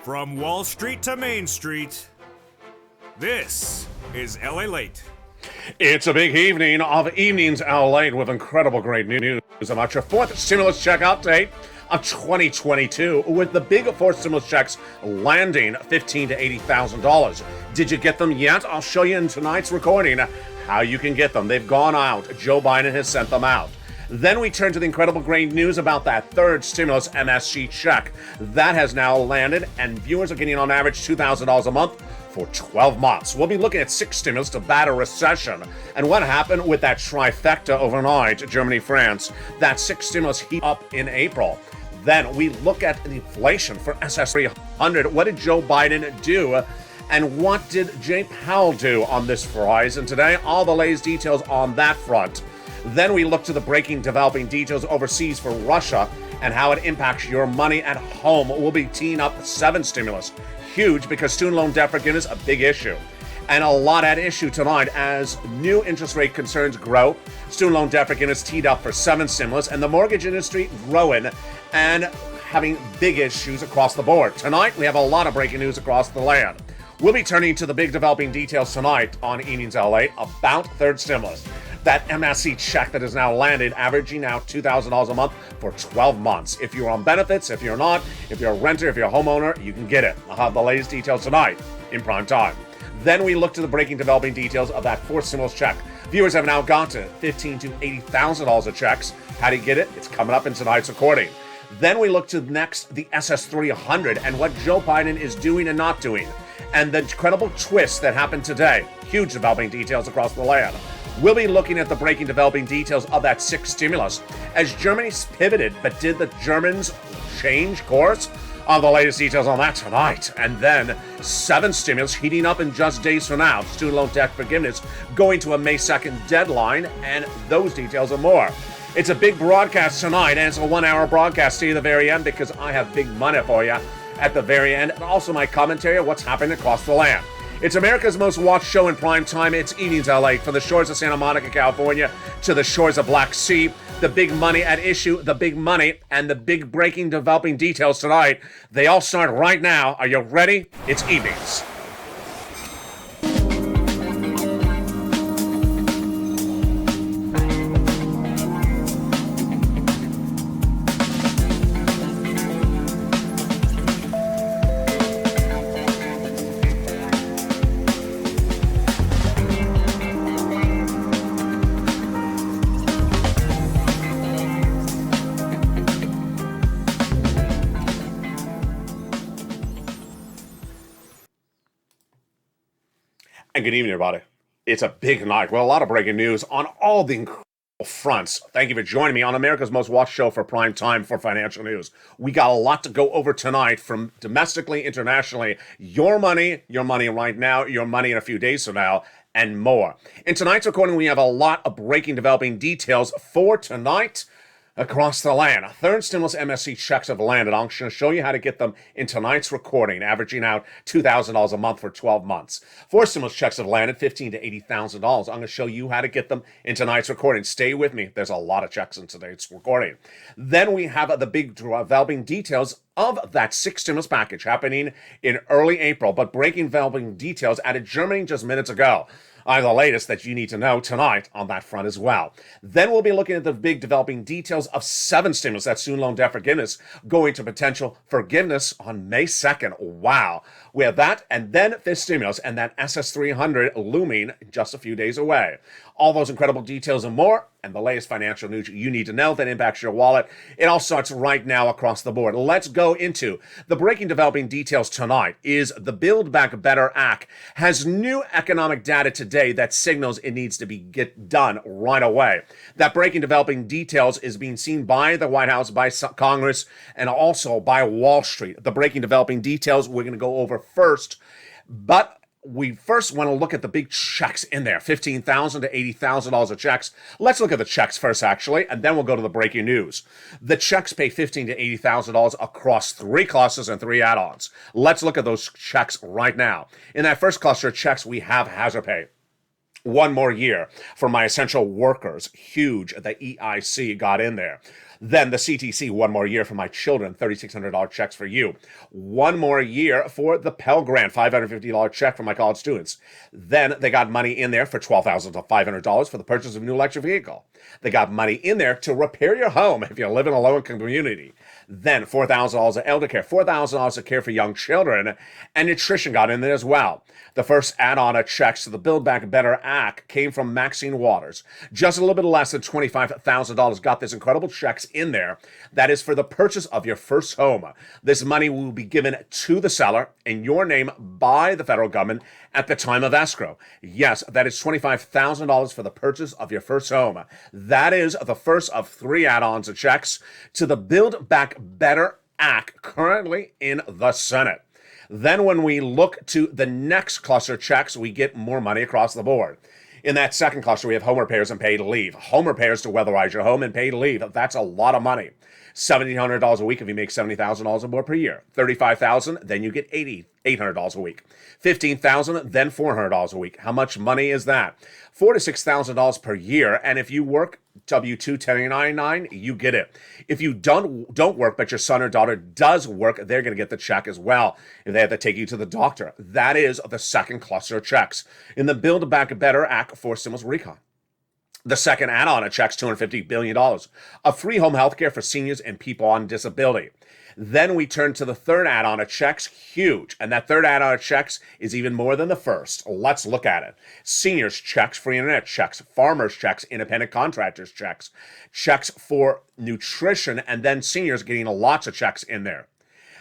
From Wall Street to Main Street, this is LALATE. It's a big evening of Evenings LALATE with incredible great news about your fourth stimulus check update of 2022, with the big four stimulus checks landing $15,000 to $80,000. Did you get them yet? I'll show you in tonight's recording how you can get them. They've gone out. Joe Biden has sent them out. Then we turn to the incredible great news about that third stimulus MSC check. That has now landed, and viewers are getting on average $2,000 a month for 12 months. We'll be looking at six stimulus to bat a recession. And what happened with that trifecta overnight, Germany, France, that six stimulus heat up in April. Then we look at the inflation for SS 300. What did Joe Biden do? And what did Jay Powell do on this horizon today? All the latest details on that front. Then we look to the breaking developing details overseas for Russia and how it impacts your money at home. We'll be teeing up 7 stimulus. Huge, because student loan debt forgiveness, a big issue. And a lot at issue tonight as new interest rate concerns grow. Student loan debt forgiveness teed up for 7 stimulus, and the mortgage industry growing and having big issues across the board. Tonight, we have a lot of breaking news across the land. We'll be turning to the big developing details tonight on Evenings LA about third stimulus. That MSC check that has now landed, averaging out $2,000 a month for 12 months. If you're on benefits, if you're not, if you're a renter, if you're a homeowner, you can get it. I'll have the latest details tonight in prime time. Then we look to the breaking developing details of that fourth stimulus check. Viewers have now gotten $15,000 to $80,000 of checks. How do you get it? It's coming up in tonight's recording. Then we look to next the SS 300 and what Joe Biden is doing and not doing. And the incredible twist that happened today. Huge developing details across the land. We'll be looking at the breaking developing details of that sixth stimulus. As Germany's pivoted, but did the Germans change course? All the latest details on that tonight. And then 7 stimulus heating up in just days from now. Student loan debt forgiveness going to a May 2nd deadline, and those details and more. It's a big broadcast tonight, and it's a 1-hour broadcast. See you at the very end, because I have big money for you at the very end, and also my commentary on what's happening across the land. It's America's most watched show in prime time. It's Evenings LA, from the shores of Santa Monica, California, to the shores of Black Sea. The big money at issue, the big money, and the big breaking developing details tonight. They all start right now. Are you ready? It's Evenings. And good evening, everybody. It's a big night. Well, a lot of breaking news on all the incredible fronts. Thank you for joining me on America's most watched show for prime time for financial news. We got a lot to go over tonight, from domestically, internationally. Your money right now, your money in a few days from now, and more. In tonight's recording, we have a lot of breaking developing details for tonight across the land. Third stimulus MSC checks have landed. I'm going to show you how to get them in tonight's recording, averaging out $2,000 a month for 12 months. Four stimulus checks have landed, $15,000 to $80,000. I'm going to show you how to get them in tonight's recording. Stay with me. There's a lot of checks in today's recording. Then we have the big developing details of that sixth stimulus package happening in early April, but breaking developing details out of Germany just minutes ago. The latest that you need to know tonight on that front as well. Then we'll be looking at the big developing details of 7 stimulus, that student loan debt forgiveness, going to potential forgiveness on May 2nd. Wow. We have that, and then this stimulus and that SS 300 looming just a few days away. All those incredible details and more, and the latest financial news you need to know that impacts your wallet. It all starts right now across the board. Let's go into the breaking developing details tonight. Is the Build Back Better Act has new economic data today that signals it needs to be get done right away. That breaking developing details is being seen by the White House, by Congress, and also by Wall Street. The breaking developing details we're going to go over first, but we first want to look at the big checks in there, $15,000 to $80,000 of checks. Let's look at the checks first, actually, and then we'll go to the breaking news. The checks pay $15,000 to $80,000 across 3 clusters and 3 add-ons. Let's look at those checks right now. In that first cluster of checks, we have hazard pay. 1 more year for my essential workers. Huge. The EIC got in there. Then the CTC, 1 more year for my children, $3,600 checks for you. 1 more year for the Pell Grant, $550 check for my college students. Then they got money in there for $12,500 for the purchase of a new electric vehicle. They got money in there to repair your home if you live in a low-income community. Then $4,000 of elder care, $4,000 of care for young children, and nutrition got in there as well. The first add-on of checks to the Build Back Better Act came from Maxine Waters. Just a little bit less than $25,000 got this incredible checks in there. That is for the purchase of your first home. This money will be given to the seller in your name by the federal government at the time of escrow. Yes, that is $25,000 for the purchase of your first home. That is the first of 3 add-ons of checks to the Build Back Better Act currently in the Senate. Then when we look to the next cluster checks, we get more money across the board. In that second cluster, we have home repairs and paid leave. Home repairs to weatherize your home and paid leave. That's a lot of money. $1,700 a week if you make $70,000 or more per year. $35,000, then you get $800 a week. $15,000, then $400 a week. How much money is that? $4,000 to $6,000 per year. And if you work W-2 1099, you get it. If you don't work, but your son or daughter does work, they're going to get the check as well. If they have to take you to the doctor, that is the second cluster of checks in the Build Back Better Act for stimulus recon. The second add-on of checks, $250 billion of free home health care for seniors and people on disability. Then we turn to the third add-on of checks, huge. And that third add-on of checks is even more than the first. Let's look at it. Seniors checks, free internet checks, farmers checks, independent contractors checks, checks for nutrition, and then seniors getting lots of checks in there.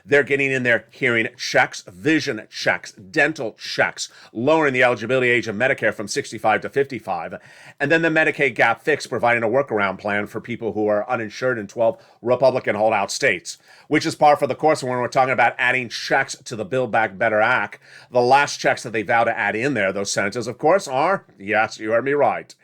They're getting in there hearing checks, vision checks, dental checks, lowering the eligibility age of Medicare from 65 to 55, and then the Medicaid gap fix, providing a workaround plan for people who are uninsured in 12 Republican holdout states, which is par for the course when we're talking about adding checks to the Build Back Better Act. The last checks that they vow to add in there, those senators, of course, are, yes, you heard me right,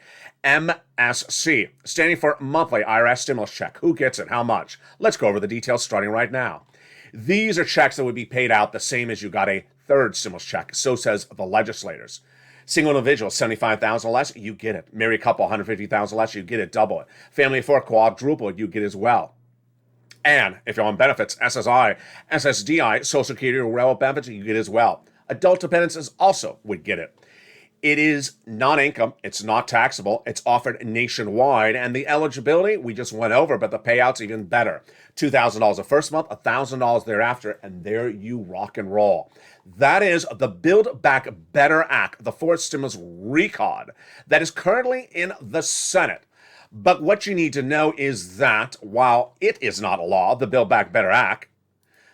MSC, standing for Monthly IRS Stimulus Check. Who gets it? How much? Let's go over the details starting right now. These are checks that would be paid out the same as you got a third stimulus check. So says the legislators. Single individual, $75,000 less, you get it. Married couple, $150,000 less, you get it, double it. Family of 4, quadruple it, you get as well. And if you're on benefits, SSI, SSDI, Social Security, or railroad benefits, you get as well. Adult dependents also would get it. It is non-income, it's not taxable, it's offered nationwide, and the eligibility we just went over, but the payout's even better. $2,000 the first month, $1,000 thereafter, and there you rock and roll. That is the Build Back Better Act, the fourth stimulus recon that is currently in the Senate. But what you need to know is that while it is not a law, the Build Back Better Act,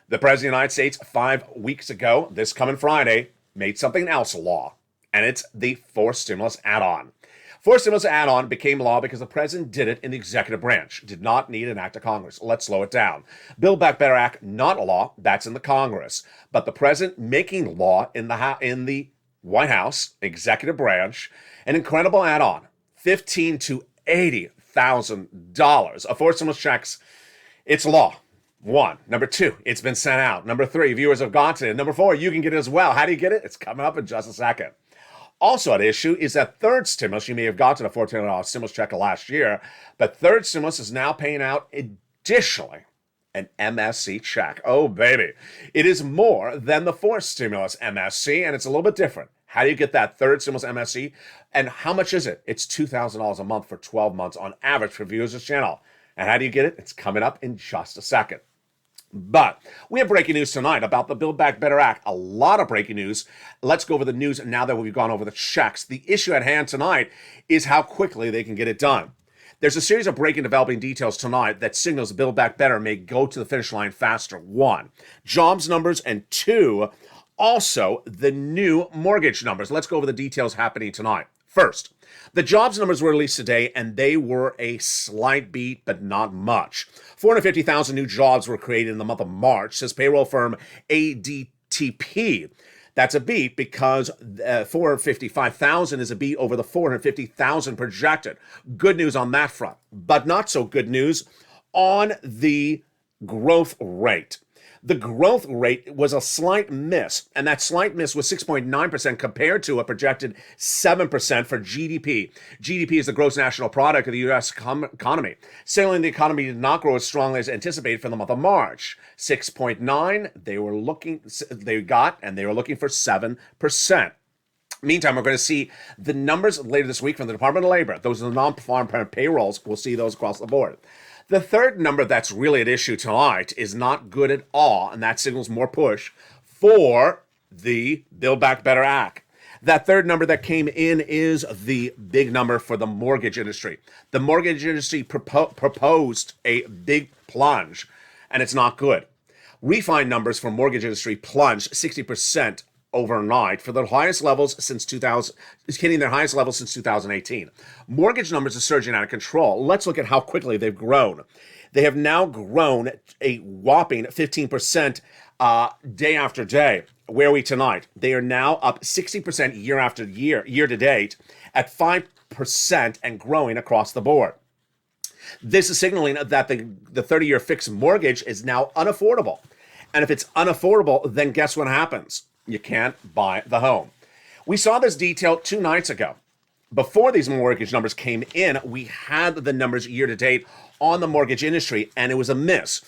the President of the United States 5 weeks ago, this coming Friday, made something else a law. And it's the fourth stimulus add-on. Fourth stimulus add-on became law because the president did it in the executive branch. Did not need an act of Congress. Let's slow it down. Build Back Better Act, not a law. That's in the Congress. But the president making law in the White House, executive branch, an incredible add-on. $15,000 to $80,000 of fourth stimulus checks. It's law. 1. Number 2, it's been sent out. Number 3, viewers have gotten it. Number 4, you can get it as well. How do you get it? It's coming up in just a second. Also at issue is that third stimulus. You may have gotten a $1,400 stimulus check last year, but third stimulus is now paying out additionally an MSC check. Oh, baby. It is more than the fourth stimulus MSC, and it's a little bit different. How do you get that third stimulus MSC? And how much is it? It's $2,000 a month for 12 months on average for viewers of this channel. And how do you get it? It's coming up in just a second. But we have breaking news tonight about the Build Back Better Act. A lot of breaking news. Let's go over the news now that we've gone over the checks. The issue at hand tonight is how quickly they can get it done. There's a series of breaking developing details tonight that signals Build Back Better may go to the finish line faster. 1, jobs numbers, and 2, also the new mortgage numbers. Let's go over the details happening tonight. First, the jobs numbers were released today, and they were a slight beat, but not much. 450,000 new jobs were created in the month of March, says payroll firm ADTP. That's a beat because 455,000 is a beat over the 450,000 projected. Good news on that front, but not so good news on the growth rate. The growth rate was a slight miss, and that slight miss was 6.9% compared to a projected 7% for GDP. GDP is the gross national product of the U.S. economy. Signaling the economy did not grow as strongly as anticipated for the month of March. 6.9, they were looking for 7%. Meantime, we're going to see the numbers later this week from the Department of Labor. Those are the non-farm payrolls. We'll see those across the board. The third number that's really at issue tonight is not good at all, and that signals more push for the Build Back Better Act. That third number that came in is the big number for the mortgage industry. The mortgage industry proposed a big plunge, and it's not good. Refi numbers for mortgage industry plunged 60% overnight for the highest levels since 2000, hitting their highest levels since 2018. Mortgage numbers are surging out of control. Let's look at how quickly they've grown. They have now grown a whopping 15% day after day. Where are we tonight? They are now up 60% year after year, year to date, at 5% and growing across the board. This is signaling that the 30-year fixed mortgage is now unaffordable. And if it's unaffordable, then guess what happens? You can't buy the home. We saw this detail 2 nights ago. Before these mortgage numbers came in, we had the numbers year to date on the mortgage industry, and it was a miss.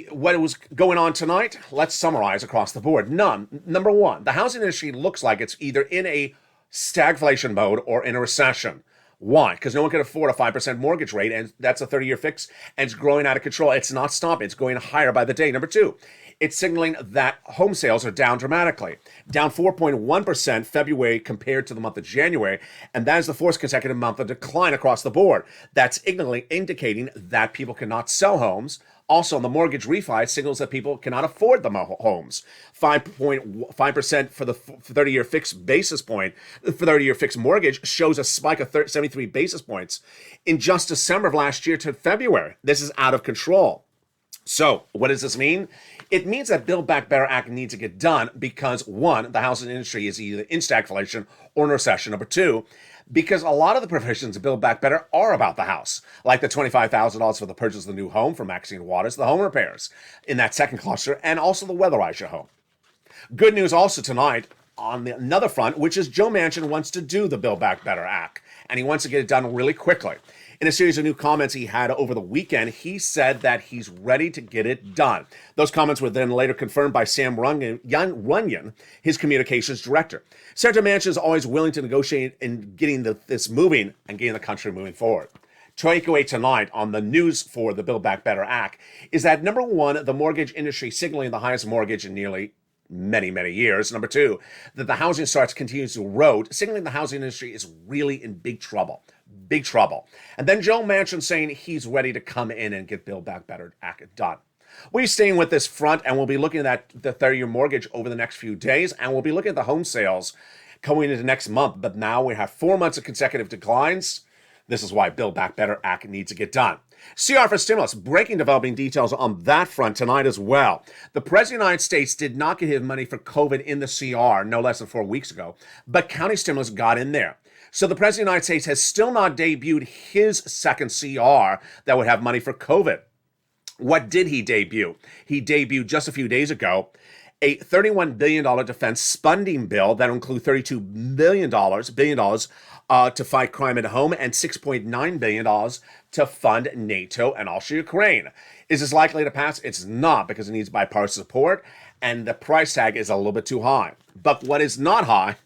What was going on tonight? Let's summarize across the board. None. Number one, the housing industry looks like it's either in a stagflation mode or in a recession. Why? Because no one can afford a 5% mortgage rate, and that's a 30-year fix, and it's growing out of control. It's not stopping. It's going higher by the day. Number two, it's signaling that home sales are down dramatically, down 4.1% February compared to the month of January, and that is the fourth consecutive month of decline across the board. That's indicating that people cannot sell homes. Also, on the mortgage refi, it signals that people cannot afford the homes. 5.5% for the 30-year fixed basis point, for 30-year fixed mortgage shows a spike of 73 basis points in just December of last year to February. This is out of control. So what does this mean? It means that Build Back Better Act needs to get done because, one, the housing industry is either in stagflation or in recession. Number two, because a lot of the provisions of Build Back Better are about the house, like the $25,000 for the purchase of the new home for Maxine Waters, the home repairs in that second cluster, and also the weatherize your home. Good news also tonight on another front, which is Joe Manchin wants to do the Build Back Better Act, and he wants to get it done really quickly. In a series of new comments he had over the weekend, he said that he's ready to get it done. Those comments were then later confirmed by Sam Runyon, his communications director. Senator Manchin is always willing to negotiate in getting this moving and getting the country moving forward. Takeaway tonight on the news for the Build Back Better Act is that, number one, the mortgage industry signaling the highest mortgage in nearly many, many years. Number two, that the housing starts continues to erode, signaling the housing industry is really in big trouble. Big trouble. And then Joe Manchin saying he's ready to come in and get Build Back Better Act done. We're staying with this front, and we'll be looking at the 30-year mortgage over the next few days, and we'll be looking at the home sales coming into next month. But now we have 4 months of consecutive declines. This is why Build Back Better Act needs to get done. CR for stimulus. Breaking developing details on that front tonight as well. The President of the United States did not get his money for COVID in the CR no less than 4 weeks ago, but county stimulus got in there. So the President of the United States has still not debuted his second CR that would have money for COVID. What did he debut? He debuted just a few days ago a $31 billion defense spending bill that will include $32 billion to fight crime at home and $6.9 billion to fund NATO and also Ukraine. Is this likely to pass? It's not, because it needs bipartisan support, and the price tag is a little bit too high. But what is not high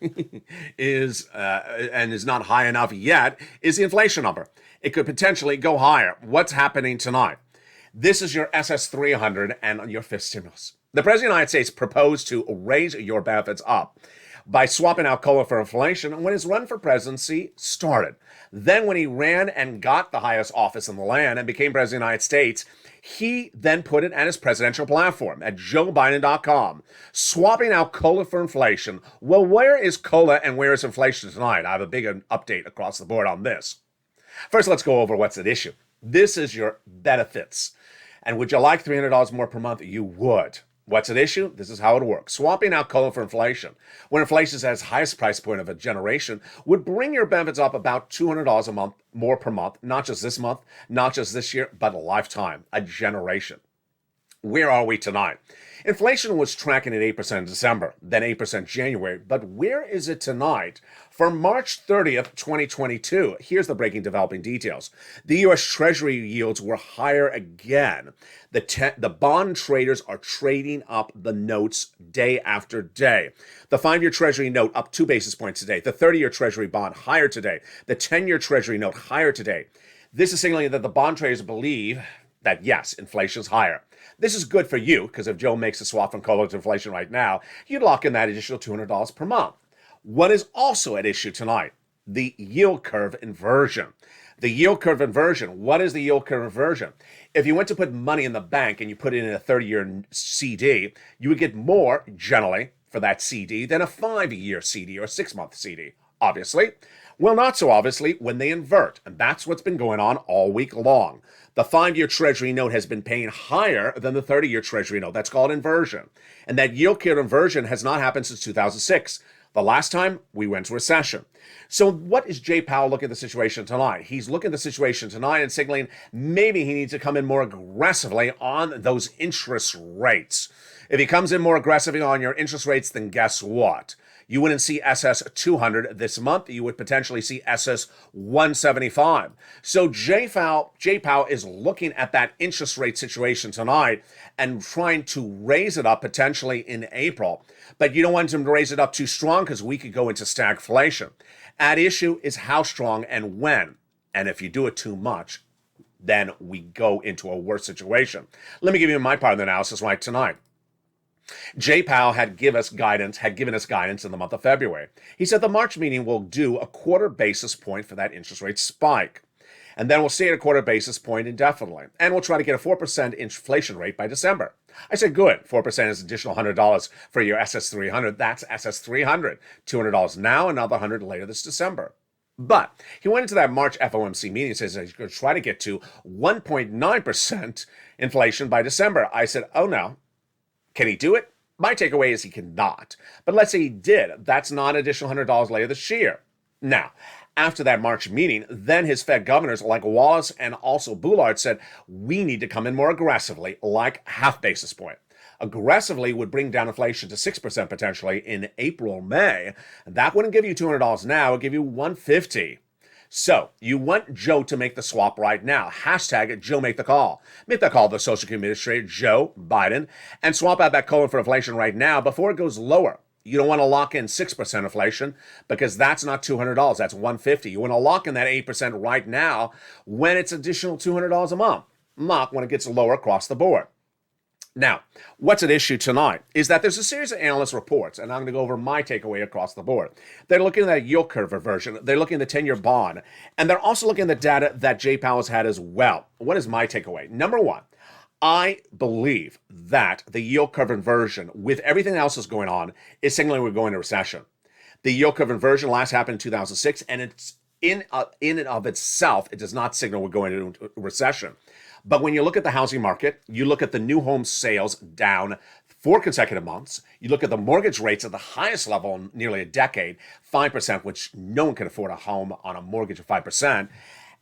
is not high enough yet, is the inflation number. It could potentially go higher. What's happening tonight? This is your SS300 and your fifth stimulus. The President of the United States proposed to raise your benefits up by swapping out COLA for inflation when his run for presidency started. Then when he ran and got the highest office in the land and became President of the United States, he then put it at his presidential platform at joebiden.com, swapping out COLA for inflation. Well, where is COLA and where is inflation tonight? I have a big update across the board on this. First, let's go over what's at issue. This is your benefits. And would you like $300 more per month? You would. What's at issue? This is how it works. Swapping out COLA for inflation, when inflation is at its highest price point of a generation, would bring your benefits up about $200 a month more per month, not just this month, not just this year, but a lifetime, a generation. Where are we tonight? Inflation was tracking at 8% in December, then 8% January, but where is it tonight? For March 30th, 2022, here's the breaking developing details. The U.S. Treasury yields were higher again. The bond traders are trading up the notes day after day. The 5-year Treasury note up 2 basis points today. The 30-year Treasury bond higher today. The 10-year Treasury note higher today. This is signaling that the bond traders believe that, yes, inflation is higher. This is good for you, because if Joe makes a swap from COLA to inflation right now, you'd lock in that additional $200 per month. What is also at issue tonight? The yield curve inversion. The yield curve inversion. What is the yield curve inversion? If you went to put money in the bank and you put it in a 30-year CD, you would get more, generally, for that CD than a 5-year CD or a 6-month CD, obviously. Well, not so obviously when they invert, and that's what's been going on all week long. The 5-year Treasury note has been paying higher than the 30-year Treasury note. That's called inversion. And that yield curve inversion has not happened since 2006. The last time we went to recession. So what is Jay Powell looking at the situation tonight? He's looking at the situation tonight and signaling maybe he needs to come in more aggressively on those interest rates. If he comes in more aggressively on your interest rates, then guess what? You wouldn't see SS 200 this month. You would potentially see SS 175. So Jay Powell is looking at that interest rate situation tonight and trying to raise it up potentially in April. But you don't want him to raise it up too strong because we could go into stagflation. At issue is how strong and when. And if you do it too much, then we go into a worse situation. Let me give you my part of the analysis right tonight. Jay Powell had given us guidance in the month of February. He said the March meeting will do a 1/4 basis point for that interest rate spike. And then we'll stay at a 1/4 basis point indefinitely. And we'll try to get a 4% inflation rate by December. I said, good. 4% is additional $100 for your SS 300. That's SS 300. $200 now, another $100 later this December. But he went into that March FOMC meeting and says he's going to try to get to 1.9% inflation by December. I said, oh no. Can he do it? My takeaway is he cannot. But let's say he did. That's not an additional $100 later this year. Now, after that March meeting, then his Fed governors like Wallace and also Bullard said, we need to come in more aggressively, like 0.5 basis point. Aggressively would bring down inflation to 6% potentially in April, May. That wouldn't give you $200 now, it would give you $150. So, you want Joe to make the swap right now. Hashtag Joe make the call. Make the call to the Social Security Administrator, Joe Biden, and swap out that COLA for inflation right now before it goes lower. You don't want to lock in 6% inflation because that's not $200, that's $150. You want to lock in that 8% right now when it's additional $200 a month when it gets lower across the board. Now, what's at issue tonight is that there's a series of analyst reports, and I'm going to go over my takeaway across the board. They're looking at that yield curve reversion. They're looking at the 10-year bond, and they're also looking at the data that Jay Powell's had as well. What is my takeaway? Number one, I believe that the yield curve inversion, with everything else that's going on, is signaling we're going into recession. The yield curve inversion last happened in 2006, and it's in and of itself, it does not signal we're going into recession. But when you look at the housing market, you look at the new home sales down 4 consecutive months. You look at the mortgage rates at the highest level in nearly a decade, 5%, which no one can afford a home on a mortgage of 5%.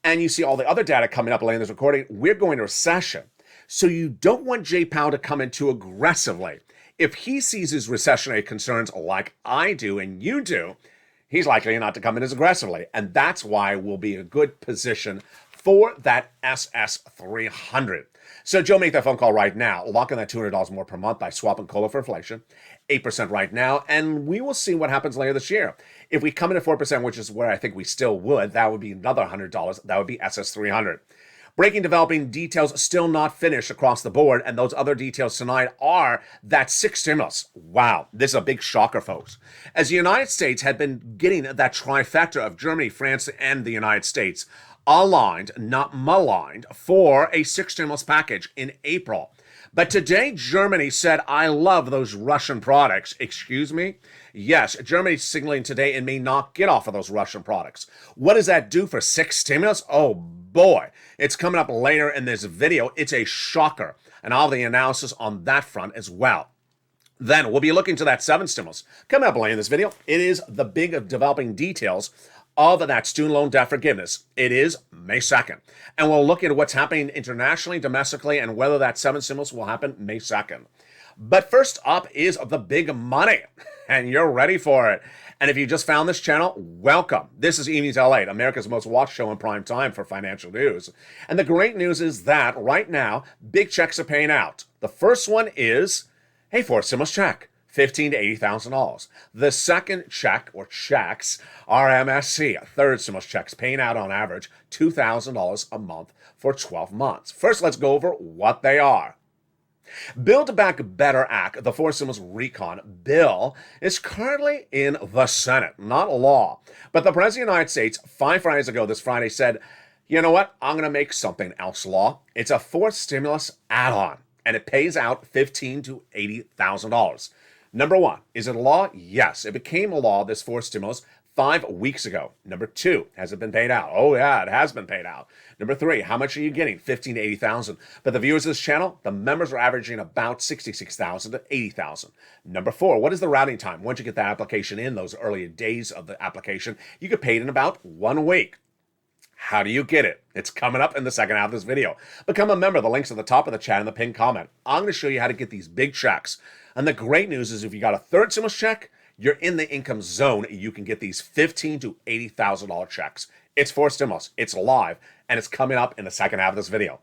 And you see all the other data coming up later in this recording. We're going to recession. So you don't want Jay Powell to come in too aggressively. If he sees his recessionary concerns like I do and you do, he's likely not to come in as aggressively. And that's why we'll be in a good position for that SS 300. So Joe, make that phone call right now. Lock in that $200 more per month by swapping COLA for inflation, 8% right now, and we will see what happens later this year. If we come in at 4%, which is where I think we still would, that would be another $100. That would be SS 300. Breaking developing details still not finished across the board, and those other details tonight are that 6 stimulus. Wow, this is a big shocker, folks. As the United States had been getting that trifecta of Germany, France, and the United States, aligned, not maligned, for a 6 stimulus package in April. But today, Germany said, I love those Russian products. Excuse me? Yes, Germany's signaling today it may not get off of those Russian products. What does that do for 6 stimulus? Oh boy, it's coming up later in this video. It's a shocker. And I'll have the analysis on that front as well. Then we'll be looking to that 7 stimulus. Coming up later in this video, it is the big developing details of that student loan debt forgiveness. It is May 2nd. And we'll look at what's happening internationally, domestically, and whether that 7th stimulus will happen May 2nd. But first up is the big money, and you're ready for it. And if you just found this channel, welcome. This is Evenings LALATE, America's most watched show in prime time for financial news. And the great news is that right now, big checks are paying out. The first one is a fourth stimulus check. $15,000 to $80,000. The second check, or checks, are MSC, third stimulus checks, paying out on average $2,000 a month for 12 months. First, let's go over what they are. Build Back Better Act, the fourth stimulus recon bill, is currently in the Senate, not law. But the President of the United States, 5 Fridays ago this Friday, said, you know what, I'm going to make something else law. It's a fourth stimulus add-on, and it pays out $15,000 to $80,000. Number one, is it a law? Yes, it became a law, this fourth stimulus, 5 weeks ago. Number two, has it been paid out? Oh yeah, it has been paid out. Number three, how much are you getting? $15,000 to $80,000. But the viewers of this channel, the members are averaging about $66,000 to $80,000. Number four, what is the routing time? Once you get that application in, those early days of the application, you get paid in about 1 week. How do you get it? It's coming up in the second half of this video. Become a member. The link's at the top of the chat and the pinned comment. I'm going to show you how to get these big checks. And the great news is if you got a third stimulus check, you're in the income zone. You can get these $15,000 to $80,000 checks. It's fourth stimulus. It's live, and it's coming up in the second half of this video.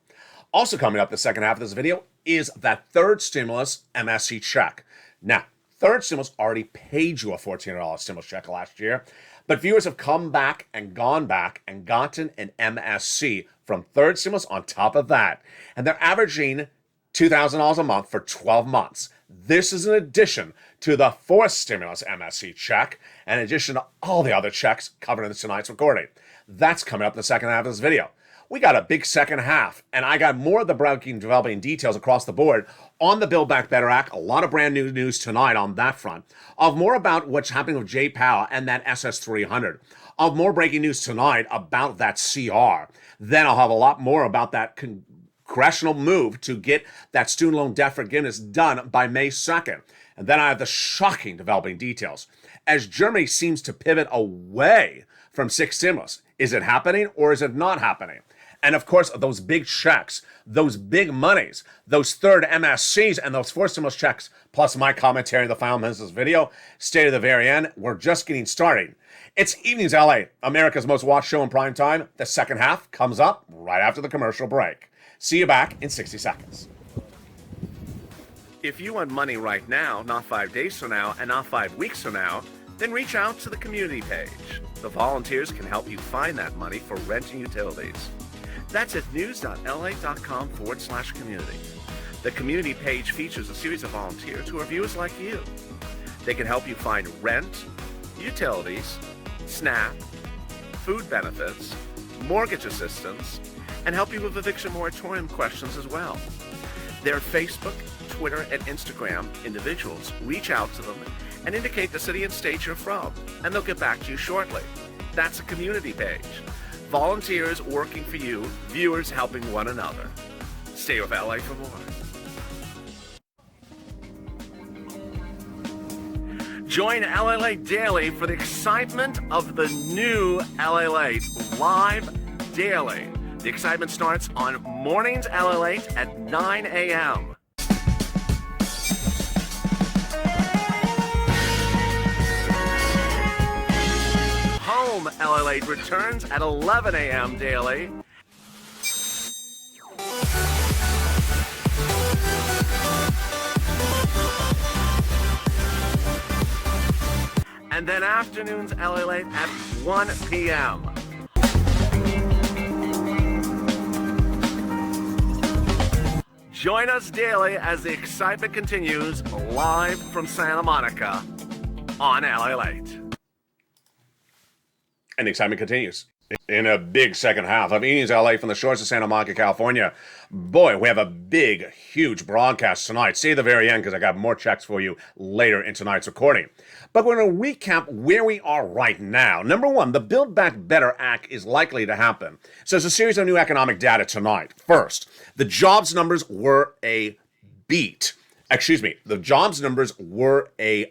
Also coming up the second half of this video is that third stimulus MSC check. Now, third stimulus already paid you a $1,400 stimulus check last year. But viewers have come back and gone back and gotten an MSC from third stimulus on top of that. And they're averaging $2,000 a month for 12 months. This is in addition to the fourth stimulus MSC check, and in addition to all the other checks covered in tonight's recording. That's coming up in the second half of this video. We got a big second half, and I got more of the breaking developing details across the board on the Build Back Better Act. A lot of brand new news tonight on that front. Of more about what's happening with Jay Powell and that SS300. Of more breaking news tonight about that CR. Then I'll have a lot more about that congressional move to get that student loan debt forgiveness done by May 2nd. And then I have the shocking developing details. As Germany seems to pivot away from sixth stimulus. Is it happening or is it not happening? And of course, those big checks, those big monies, those third MSCs and those fourth stimulus checks, plus my commentary in the final minutes of this video, stay to the very end. We're just getting started. It's Evenings LA, America's most watched show in prime time. The second half comes up right after the commercial break. See you back in 60 seconds. If you want money right now, not 5 days from now, and not 5 weeks from now, then reach out to the community page. The volunteers can help you find that money for rent and utilities. That's at news.la.com/community. The community page features a series of volunteers who are viewers like you. They can help you find rent, utilities, SNAP, food benefits, mortgage assistance, and help you with eviction moratorium questions as well. Their Facebook, Twitter, and Instagram individuals reach out to them and indicate the city and state you're from, and they'll get back to you shortly. That's a community page. Volunteers working for you, viewers helping one another. Stay with LA for more. Join LALATE Daily for the excitement of the new LALATE live daily. The excitement starts on mornings LALATE at 9 a.m. Home LALATE returns at 11 a.m. daily. And then afternoons LALATE at 1 p.m. Join us daily as the excitement continues live from Santa Monica on LALATE. And the excitement continues in a big second half of Evenings LA from the shores of Santa Monica, California. Boy, we have a big, huge broadcast tonight. Stay at the very end because I got more checks for you later in tonight's recording. But we're going to recap where we are right now. Number one, the Build Back Better Act is likely to happen. So there's a series of new economic data tonight. First, the jobs numbers were a beat. Excuse me, the jobs numbers were a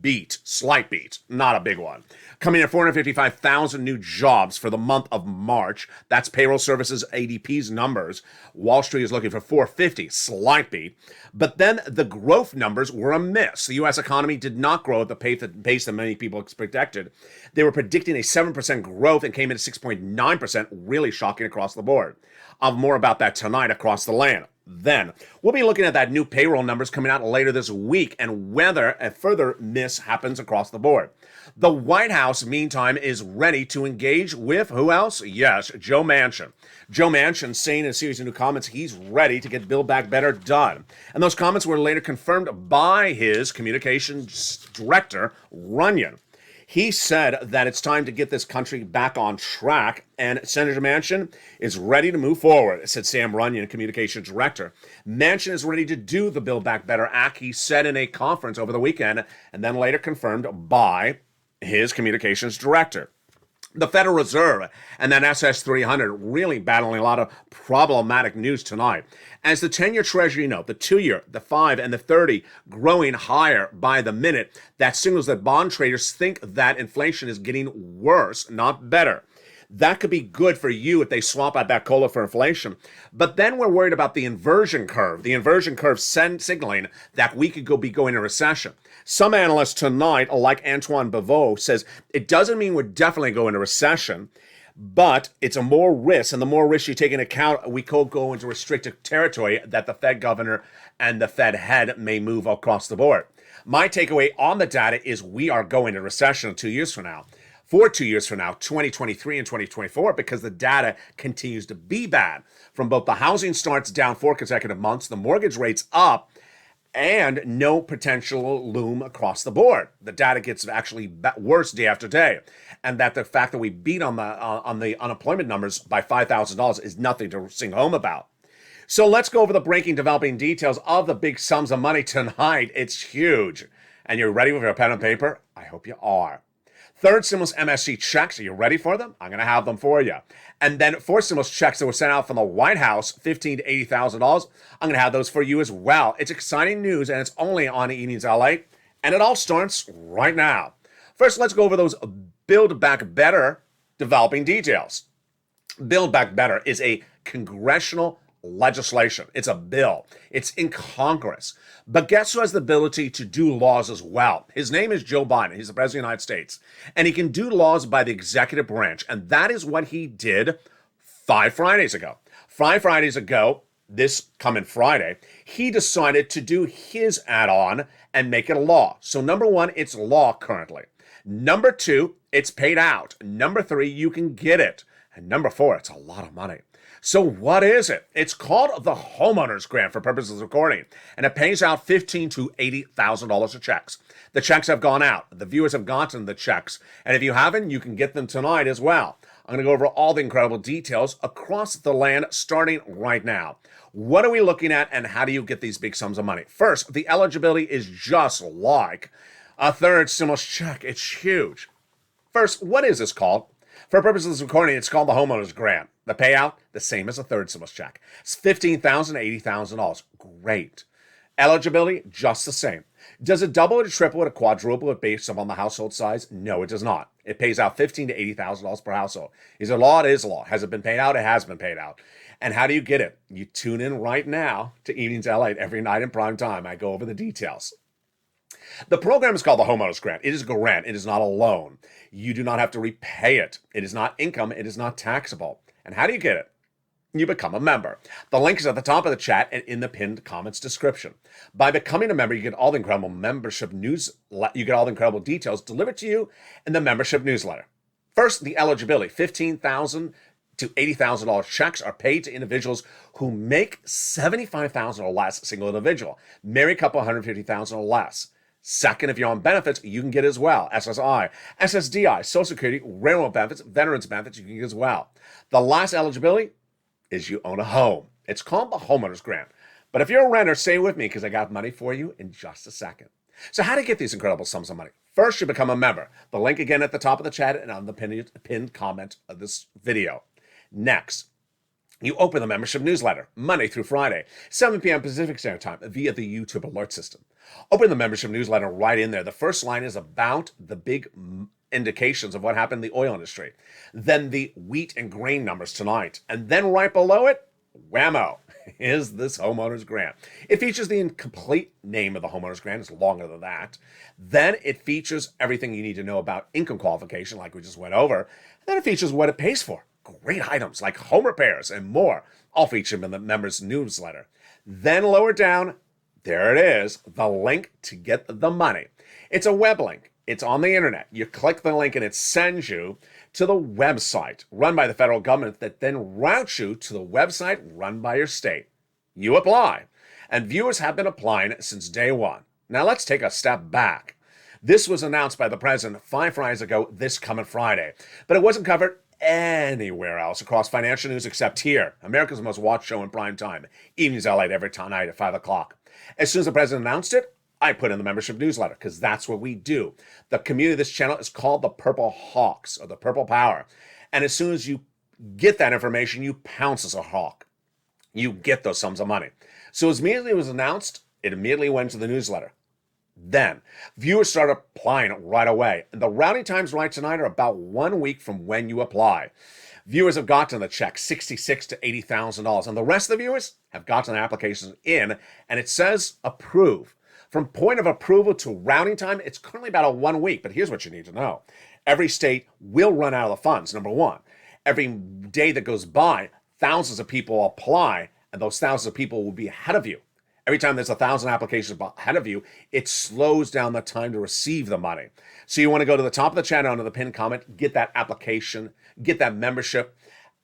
beat, slight beat, not a big one. Coming in at 455,000 new jobs for the month of March. That's payroll services ADP's numbers. Wall Street is looking for 450, slight beat. But then the growth numbers were a miss. The U.S. economy did not grow at the pace that many people expected. They were predicting a 7% growth and came in at 6.9%, really shocking across the board. I'll have more about that tonight across the land. Then we'll be looking at that new payroll numbers coming out later this week and whether a further miss happens across the board. The White House, meantime, is ready to engage with who else? Yes, Joe Manchin. Joe Manchin saying in a series of new comments he's ready to get Build Back Better done. And those comments were later confirmed by his communications director, Runyon. He said that it's time to get this country back on track, and Senator Manchin is ready to move forward, said Sam Runyon, communications director. Manchin is ready to do the Build Back Better Act, he said in a conference over the weekend, and then later confirmed by his communications director. The Federal Reserve and that SS300 really battling a lot of problematic news tonight. As the 10-year Treasury note, the 2-year, the 5, and the 30 growing higher by the minute, that signals that bond traders think that inflation is getting worse, not better. That could be good for you if they swap out that COLA for inflation. But then we're worried about the inversion curve. The inversion curve signaling that we could be going into recession. Some analysts tonight, like Antoine Beveau, says it doesn't mean we're definitely going into recession, but it's a more risk. And the more risk you take into account, we could go into restrictive territory that the Fed governor and the Fed head may move across the board. My takeaway on the data is we are going into recession 2 years from now. For 2 years from now, 2023 and 2024, because the data continues to be bad. From both the housing starts down 4 consecutive months, the mortgage rates up, and no potential loom across the board. The data gets actually worse day after day. And that the fact that we beat on the unemployment numbers by $5,000 is nothing to sing home about. So let's go over the breaking, developing details of the big sums of money tonight. It's huge. And you're ready with your pen and paper? I hope you are. Third stimulus MSC checks. Are you ready for them? I'm going to have them for you. And then fourth stimulus checks that were sent out from the White House, $15,000 to $80,000. I'm going to have those for you as well. It's exciting news, and it's only on Evenings LA, and it all starts right now. First, let's go over those Build Back Better developing details. Build Back Better is a congressional legislation. It's a bill. It's in Congress. But guess who has the ability to do laws as well? His name is Joe Biden. He's the president of the United States. And he can do laws by the executive branch. And that is what he did 5 Fridays ago. 5 Fridays ago, this coming Friday, he decided to do his add-on and make it a law. So number 1, it's law currently. Number 2, it's paid out. Number 3, you can get it. And number 4, it's a lot of money. So what is it? It's called the homeowner's grant for purposes of recording, and it pays out $15,000 to $80,000 of checks. The checks have gone out. The viewers have gotten the checks, and if you haven't, you can get them tonight as well. I'm going to go over all the incredible details across the land starting right now. What are we looking at, and how do you get these big sums of money? First, the eligibility is just like a third stimulus check. It's huge. First, what is this called? For purposes of recording, it's called the homeowner's grant. The payout, the same as a third stimulus check. It's $15,000 to $80,000. Great. Eligibility, just the same. Does it double it, triple it, or quadruple it based upon the household size? No, it does not. It pays out $15,000 to $80,000 per household. Is it law? It is law. Has it been paid out? It has been paid out. And how do you get it? You tune in right now to Evenings LA every night in prime time. I go over the details. The program is called the Homeowner's Grant. It is a grant. It is not a loan. You do not have to repay it. It is not income. It is not taxable. And how do you get it? You become a member. The link is at the top of the chat and in the pinned comments description. By becoming a member, you get all the incredible membership news. You get all the incredible details delivered to you in the membership newsletter. First, the eligibility. $15,000 to $80,000 checks are paid to individuals who make $75,000 or less, single individual. Married couple, $150,000 or less. Second, if you're on benefits, you can get as well. SSI, SSDI, Social Security, railroad benefits, veterans benefits, you can get as well. The last eligibility is you own a home. It's called the Homeowner's Grant. But if you're a renter, stay with me because I got money for you in just a second. So how to get these incredible sums of money? First, you become a member. The link again at the top of the chat and on the pinned comment of this video. Next, You open the membership newsletter Monday through Friday, 7 p.m. Pacific Standard Time via the YouTube alert system. Open the membership newsletter right in there. The first line is about the big indications of what happened in the oil industry. Then the wheat and grain numbers tonight. And then right below it, whammo, is this homeowner's grant. It features the complete name of the homeowner's grant. It's longer than that. Then it features everything you need to know about income qualification, like we just went over. And then it features what it pays for. Great items like home repairs and more, all featured in the members' newsletter. Then lower down, there it is, the link to get the money. It's a web link. It's on the internet. You click the link and it sends you to the website run by the federal government that then routes you to the website run by your state. You apply. And viewers have been applying since day one. Now let's take a step back. This was announced by the president 5 Fridays ago this coming Friday, but it wasn't covered anywhere else across financial news except here, America's most watched show in prime time, Evenings LALATE every night at 5 o'clock. As soon as the president announced it, I put in the membership newsletter because that's what we do. The community of this channel is called the Purple Hawks or the Purple Power. And as soon as you get that information, you pounce as a hawk. You get those sums of money. So as immediately it was announced, it immediately went to the newsletter. Then, viewers started applying right away. And the routing times right tonight are about 1 week from when you apply. Viewers have gotten the check, $66,000 to $80,000. And the rest of the viewers have gotten their applications in, and it says approve. From point of approval to routing time, it's currently about a 1 week. But here's what you need to know. Every state will run out of the funds, number one. Every day that goes by, thousands of people apply, and those thousands of people will be ahead of you. Every time there's 1,000 applications ahead of you, it slows down the time to receive the money. So you want to go to the top of the channel under the pinned comment, get that application, get that membership,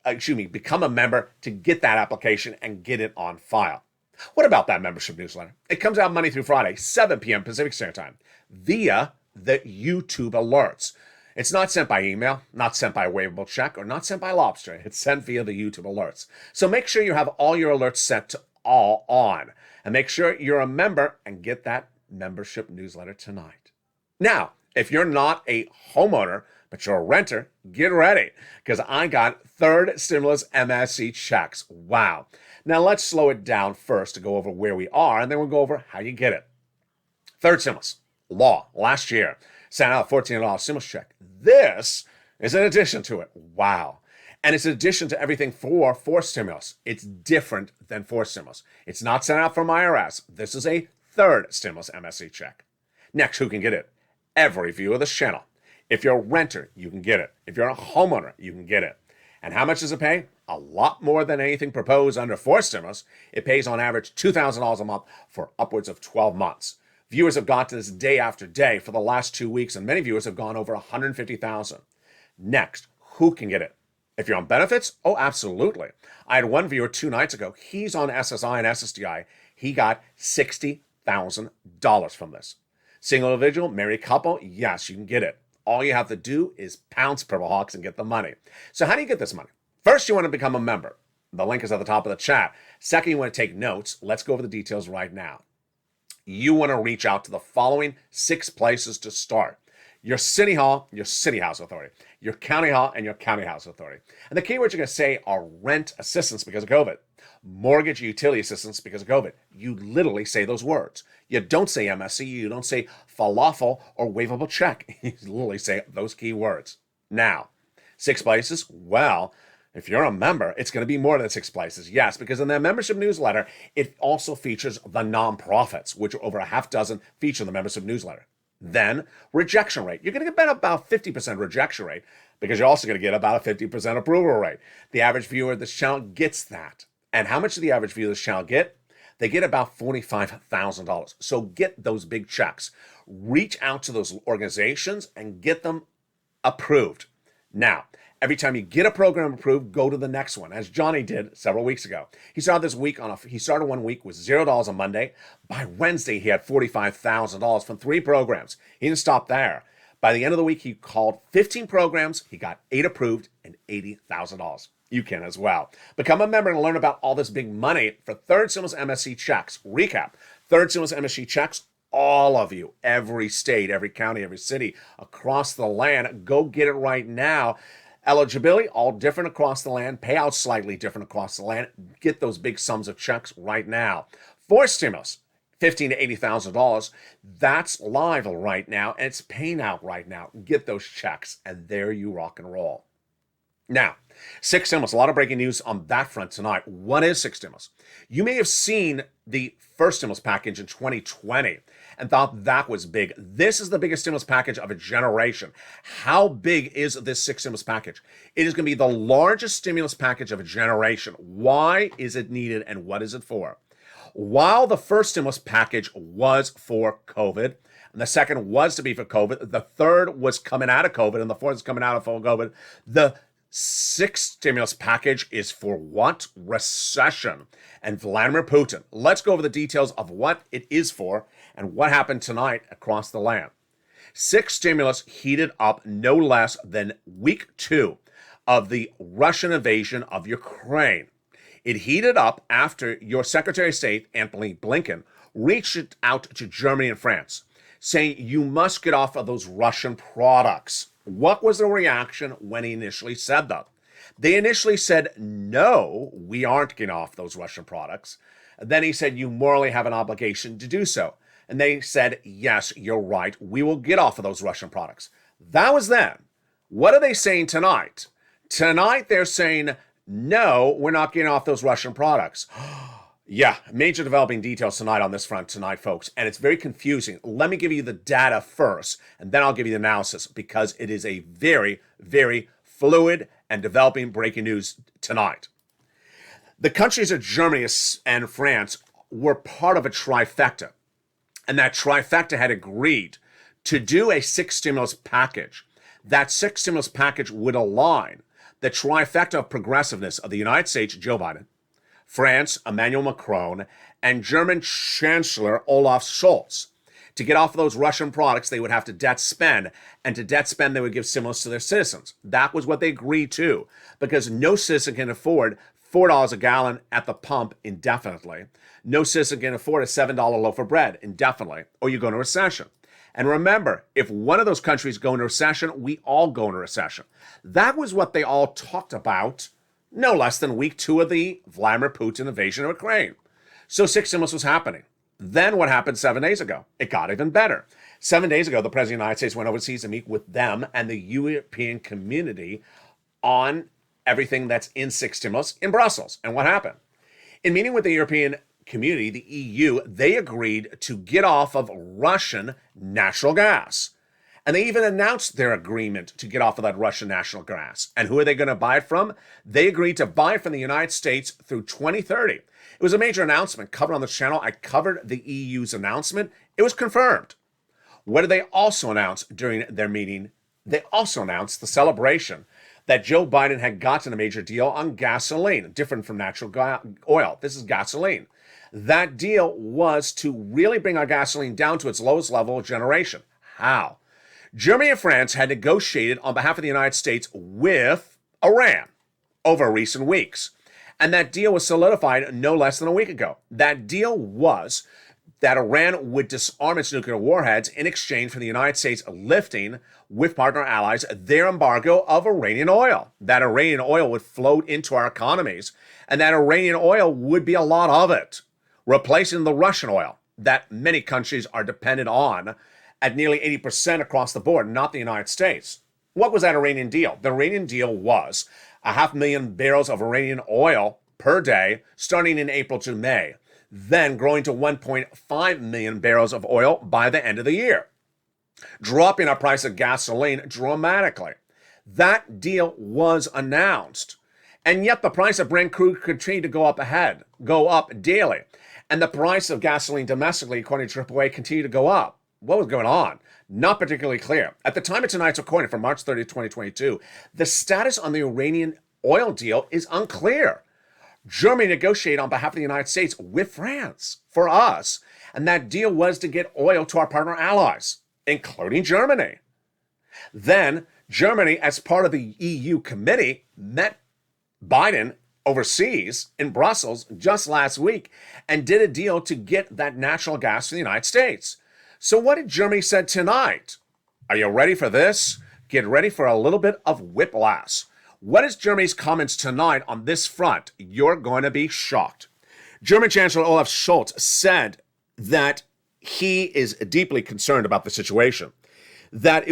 become a member to get that application and get it on file. What about that membership newsletter? It comes out Monday through Friday, 7 p.m. Pacific Standard Time, via the YouTube alerts. It's not sent by email, not sent by waivable check, or not sent by lobster. It's sent via the YouTube alerts. So make sure you have all your alerts set to all on. And make sure you're a member and get that membership newsletter tonight. Now, if you're not a homeowner, but you're a renter, get ready, because I got third stimulus MSC checks. Wow. Now, let's slow it down first to go over where we are, and then we'll go over how you get it. Third stimulus, law, last year, sent out a $1,400 stimulus check. This is an addition to it. Wow. And it's an addition to everything for fourth stimulus. It's different than fourth stimulus. It's not sent out from IRS. This is a third stimulus MSC check. Next, who can get it? Every viewer of this channel. If you're a renter, you can get it. If you're a homeowner, you can get it. And how much does it pay? A lot more than anything proposed under fourth stimulus. It pays on average $2,000 a month for upwards of 12 months. Viewers have got to this day after day for the last 2 weeks, and many viewers have gone over 150,000. Next, who can get it? If you're on benefits, oh, absolutely. I had one viewer 2 nights ago. He's on SSI and SSDI. He got $60,000 from this. Single individual, married couple, yes, you can get it. All you have to do is pounce Purple Hawks and get the money. So how do you get this money? First, you want to become a member. The link is at the top of the chat. Second, you want to take notes. Let's go over the details right now. You want to reach out to the following 6 places to start. Your city hall, your city house authority, your county hall, and your county house authority. And the keywords you're going to say are rent assistance because of COVID, mortgage utility assistance because of COVID. You literally say those words. You don't say MSC, you don't say falafel or waivable check. You literally say those key words. Now, 6 places, well, if you're a member, it's going to be more than 6 places. Yes, because in the membership newsletter, it also features the nonprofits, which are over a half dozen feature in the membership newsletter. Then, rejection rate. You're going to get about 50% rejection rate because you're also going to get about a 50% approval rate. The average viewer of this channel gets that. And how much do the average viewer of this channel get? They get about $45,000. So get those big checks. Reach out to those organizations and get them approved. Now, every time you get a program approved, go to the next one, as Johnny did several weeks ago. He started 1 week with $0 on Monday. By Wednesday, he had $45,000 from 3 programs. He didn't stop there. By the end of the week, he called 15 programs. He got 8 approved and $80,000. You can as well. Become a member and learn about all this big money for third stimulus MSC checks. Recap, third stimulus MSC checks, all of you, every state, every county, every city across the land, go get it right now. Eligibility, all different across the land. Payouts slightly different across the land. Get those big sums of checks right now. For stimulus, $15,000 to $80,000. That's live right now, and it's paying out right now. Get those checks, and there you rock and roll. Now, six stimulus, a lot of breaking news on that front tonight. What is six stimulus? You may have seen the first stimulus package in 2020 and thought that was big. This is the biggest stimulus package of a generation. How big is this six stimulus package? It is going to be the largest stimulus package of a generation. Why is it needed and what is it for? While the first stimulus package was for COVID, and the second was to be for COVID, the third was coming out of COVID, and the fourth is coming out of full COVID, the sixth stimulus package is for what? Recession. And Vladimir Putin. Let's go over the details of what it is for and what happened tonight across the land. Sixth stimulus heated up no less than week 2 of the Russian invasion of Ukraine. It heated up after your Secretary of State, Antony Blinken, reached out to Germany and France, saying you must get off of those Russian products. What was the reaction when he initially said that? They initially said, no, we aren't getting off those Russian products. And then he said, you morally have an obligation to do so. And they said, yes, you're right. We will get off of those Russian products. That was then. What are they saying tonight? Tonight, they're saying, no, we're not getting off those Russian products. Yeah, major developing details tonight on this front tonight, folks, and it's very confusing. Let me give you the data first, and then I'll give you the analysis, because it is a very, very fluid and developing breaking news tonight. The countries of Germany and France were part of a trifecta, and that trifecta had agreed to do a six stimulus package. That six stimulus package would align the trifecta of progressiveness of the United States, Joe Biden, France, Emmanuel Macron, and German Chancellor Olaf Scholz. To get off of those Russian products, they would have to debt spend, and to debt spend, they would give stimulus to their citizens. That was what they agreed to, because no citizen can afford $4 a gallon at the pump indefinitely. No citizen can afford a $7 loaf of bread indefinitely, or you go into recession. And remember, if one of those countries go into recession, we all go into recession. That was what they all talked about no less than week 2 of the Vladimir Putin invasion of Ukraine. So six stimulus was happening. Then what happened 7 days ago? It got even better. 7 days ago, the President of the United States went overseas to meet with them and the European community on everything that's in six stimulus in Brussels. And what happened? In meeting with the European community, the EU, they agreed to get off of Russian natural gas. And they even announced their agreement to get off of that Russian natural gas. And who are they going to buy it from? They agreed to buy it from the United States through 2030. It was a major announcement covered on this channel. I covered the EU's announcement. It was confirmed. What did they also announce during their meeting? They also announced the celebration that Joe Biden had gotten a major deal on gasoline, different from natural oil. This is gasoline. That deal was to really bring our gasoline down to its lowest level of generation. How? Germany and France had negotiated on behalf of the United States with Iran over recent weeks. And that deal was solidified no less than a week ago. That deal was that Iran would disarm its nuclear warheads in exchange for the United States lifting, with partner allies, their embargo of Iranian oil. That Iranian oil would float into our economies, and that Iranian oil would be a lot of it, replacing the Russian oil that many countries are dependent on at nearly 80% across the board, not the United States. What was that Iranian deal? The Iranian deal was 500,000 barrels of Iranian oil per day, starting in April to May, then growing to 1.5 million barrels of oil by the end of the year, dropping our price of gasoline dramatically. That deal was announced. And yet the price of Brent crude continued to go up daily. And the price of gasoline domestically, according to AAA, continued to go up. What was going on? Not particularly clear. At the time of tonight's recording, from March 30th, 2022, the status on the Iranian oil deal is unclear. Germany negotiated on behalf of the United States with France for us, and that deal was to get oil to our partner allies, including Germany. Then Germany, as part of the EU committee, met Biden overseas in Brussels just last week and did a deal to get that natural gas to the United States. So what did Germany say tonight? Are you ready for this? Get ready for a little bit of whiplash. What is Germany's comments tonight on this front? You're going to be shocked. German Chancellor Olaf Scholz said that he is deeply concerned about the situation, that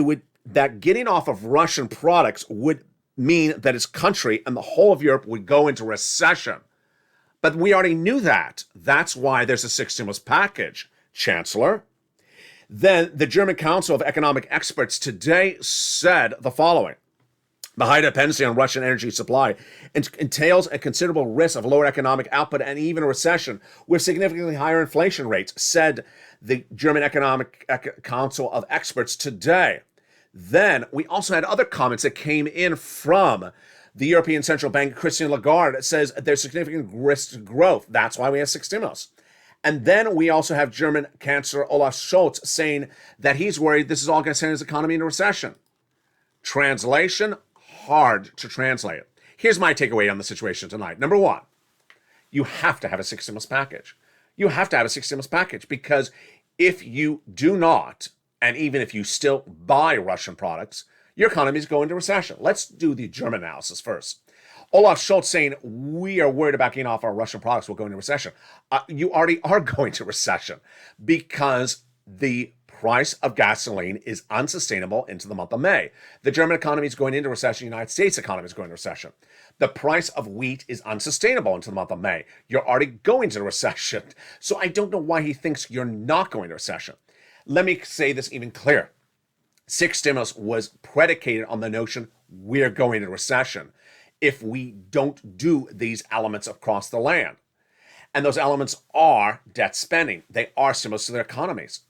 getting off of Russian products would mean that his country and the whole of Europe would go into recession. But we already knew that. That's why there's a sixth stimulus package, Chancellor. Then the German Council of Economic Experts today said the following. The high dependency on Russian energy supply entails a considerable risk of lower economic output and even a recession with significantly higher inflation rates, said the German Economic Council of Experts today. Then we also had other comments that came in from the European Central Bank. Christine Lagarde says there's significant risk to growth. That's why we have six stimulus. And then we also have German Chancellor Olaf Scholz saying that he's worried this is all going to send his economy into recession. Translation, hard to translate. Here's my takeaway on the situation tonight. Number one, you have to have a six stimulus package. You have to have a six stimulus package because if you do not, and even if you still buy Russian products, your economy is going into recession. Let's do the German analysis first. Olaf Scholz saying we are worried about getting off our Russian products will go into recession. You already are going to recession because the price of gasoline is unsustainable into the month of May. The German economy is going into recession. The United States economy is going into recession. The price of wheat is unsustainable into the month of May. You're already going to recession. So I don't know why he thinks you're not going to recession. Let me say this even clearer. Six stimulus was predicated on the notion we're going into recession if we don't do these elements across the land. And those elements are debt spending. They are stimulus to their economies.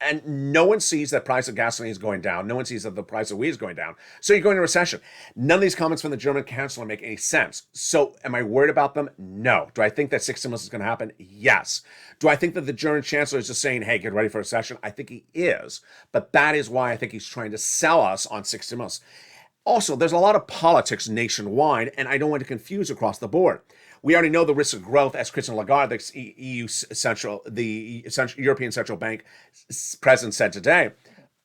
And no one sees that price of gasoline is going down. No one sees that the price of wheat is going down. So you're going into recession. None of these comments from the German chancellor make any sense. So am I worried about them? No. Do I think that six stimulus is going to happen? Yes. Do I think that the German chancellor is just saying, hey, get ready for recession? I think he is. But that is why I think he's trying to sell us on six stimulus. Also, there's a lot of politics nationwide, and I don't want to confuse across the board. We already know the risk of growth, as Christine Lagarde, the European Central Bank president said today.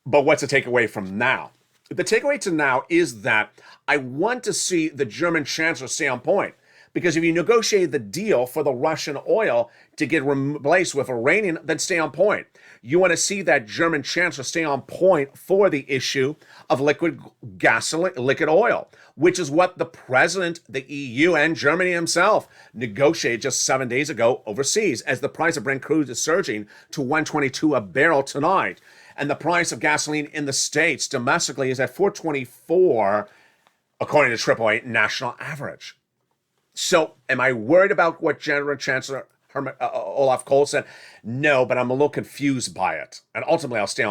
But what's the takeaway from now? The takeaway to now is that I want to see the German chancellor stay on point. Because if you negotiate the deal for the Russian oil to get replaced with Iranian, then stay on point. You want to see that German chancellor stay on point for the issue of liquid gasoline, liquid oil, which is what the president, the EU, and Germany himself negotiated just 7 days ago overseas, as the price of Brent crude is surging to $122 a barrel tonight. And the price of gasoline in the States domestically is at $4.24, according to AAA national average. So am I worried about what General Chancellor Olaf Scholz said? No, but I'm a little confused by it. And ultimately, I'll stay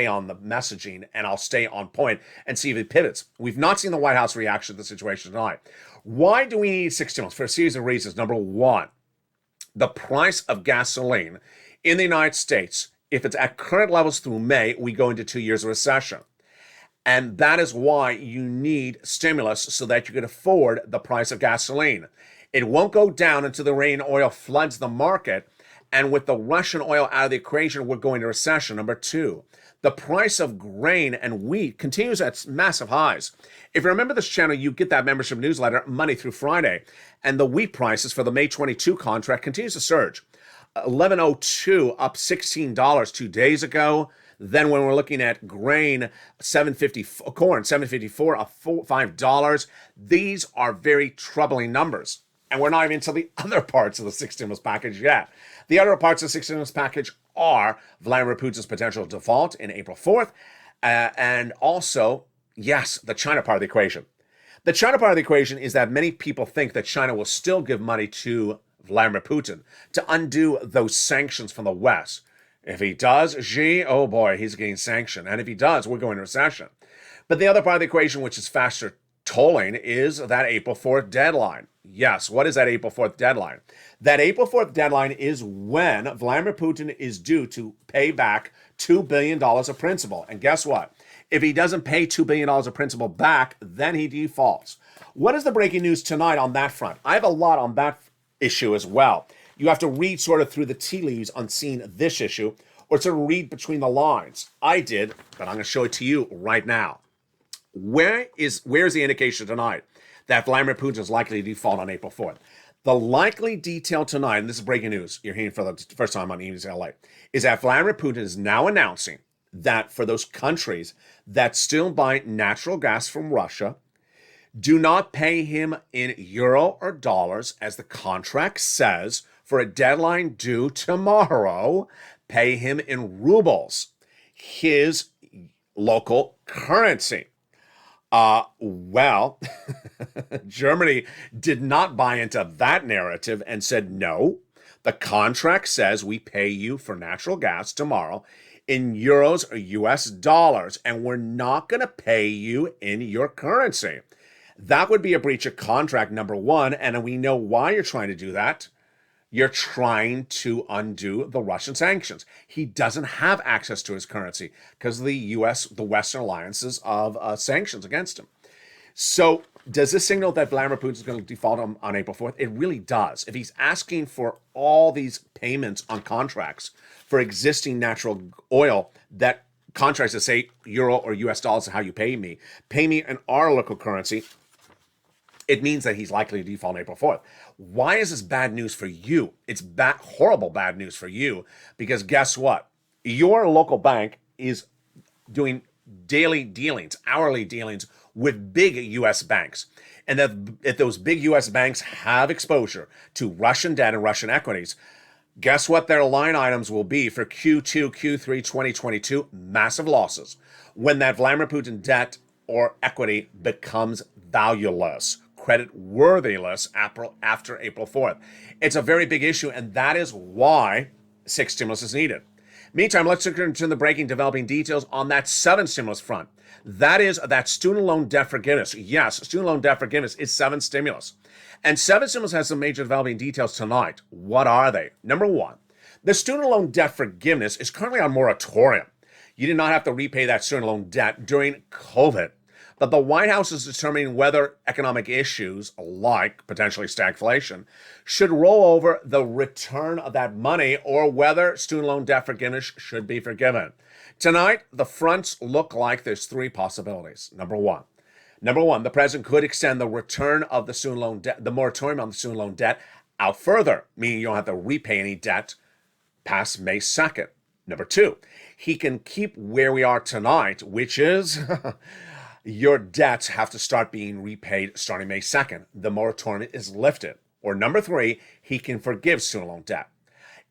on the messaging and I'll stay on point and see if it pivots. We've not seen the White House reaction to the situation tonight. Why do we need six stimulus? For a series of reasons. Number one, the price of gasoline in the United States, if it's at current levels through May, we go into 2 years of recession. And that is why you need stimulus so that you can afford the price of gasoline. It won't go down until the Iranian oil floods the market. And with the Russian oil out of the equation, we're going to recession. Number two, the price of grain and wheat continues at massive highs. If you remember this channel, you get that membership newsletter Monday through Friday. And the wheat prices for the May 22 contract continues to surge. 11.02 up $16 2 days ago. Then when we're looking at grain, $7.50, corn, $7.54, up $5. These are very troubling numbers. And we're not even into the other parts of the six stimulus package yet. The other parts of the six stimulus package are Vladimir Putin's potential default in April 4th. And also, yes, the China part of the equation. The China part of the equation is that many people think that China will still give money to Vladimir Putin to undo those sanctions from the West. If he does, Xi, oh boy, he's getting sanctioned. And if he does, we're going into recession. But the other part of the equation, which is faster tolling, is that April 4th deadline. Yes, what is that April 4th deadline? That April 4th deadline is when Vladimir Putin is due to pay back $2 billion of principal. And guess what? If he doesn't pay $2 billion of principal back, then he defaults. What is the breaking news tonight on that front? I have a lot on that issue as well. You have to read sort of through the tea leaves on seeing this issue, or sort of read between the lines. I did, but I'm going to show it to you right now. Where's the indication tonight that Vladimir Putin is likely to default on April 4th? The likely detail tonight, and this is breaking news, you're hearing for the first time on Evenings LA, is that Vladimir Putin is now announcing that for those countries that still buy natural gas from Russia, do not pay him in euro or dollars, as the contract says, for a deadline due tomorrow. Pay him in rubles, his local currency. Well, Germany did not buy into that narrative and said, no, the contract says we pay you for natural gas tomorrow in euros or US dollars, and we're not going to pay you in your currency. That would be a breach of contract, number one, and we know why you're trying to do that. You're trying to undo the Russian sanctions. He doesn't have access to his currency because of the U.S., the Western alliances of sanctions against him. So does this signal that Vladimir Putin is going to default on April 4th? It really does. If he's asking for all these payments on contracts for existing natural oil, that contracts that say euro or U.S. dollars is how you pay me in our local currency, it means that he's likely to default on April 4th. Why is this bad news for you? It's horrible bad news for you, because guess what? Your local bank is doing daily dealings, hourly dealings with big U.S. banks. And that if those big U.S. banks have exposure to Russian debt and Russian equities, guess what their line items will be for Q2, Q3 2022? Massive losses. When that Vladimir Putin debt or equity becomes valueless, credit worthiness after April 4th. It's a very big issue, and that is why 6 stimulus is needed. Meantime, let's look into the breaking developing details on that 7 stimulus front. That is that student loan debt forgiveness. Yes, student loan debt forgiveness is 7 stimulus. And 7 stimulus has some major developing details tonight. What are they? Number one, the student loan debt forgiveness is currently on moratorium. You did not have to repay that student loan debt during COVID. But the White House is determining whether economic issues like potentially stagflation should roll over the return of that money, or whether student loan debt forgiveness should be forgiven. Tonight, the fronts look like there's 3 possibilities. Number one, the president could extend the return of the student loan debt, the moratorium on the student loan debt, out further, meaning you don't have to repay any debt past May 2nd. Number 2, he can keep where we are tonight, which is your debts have to start being repaid starting May 2nd. The moratorium is lifted. Or number 3, he can forgive student loan debt.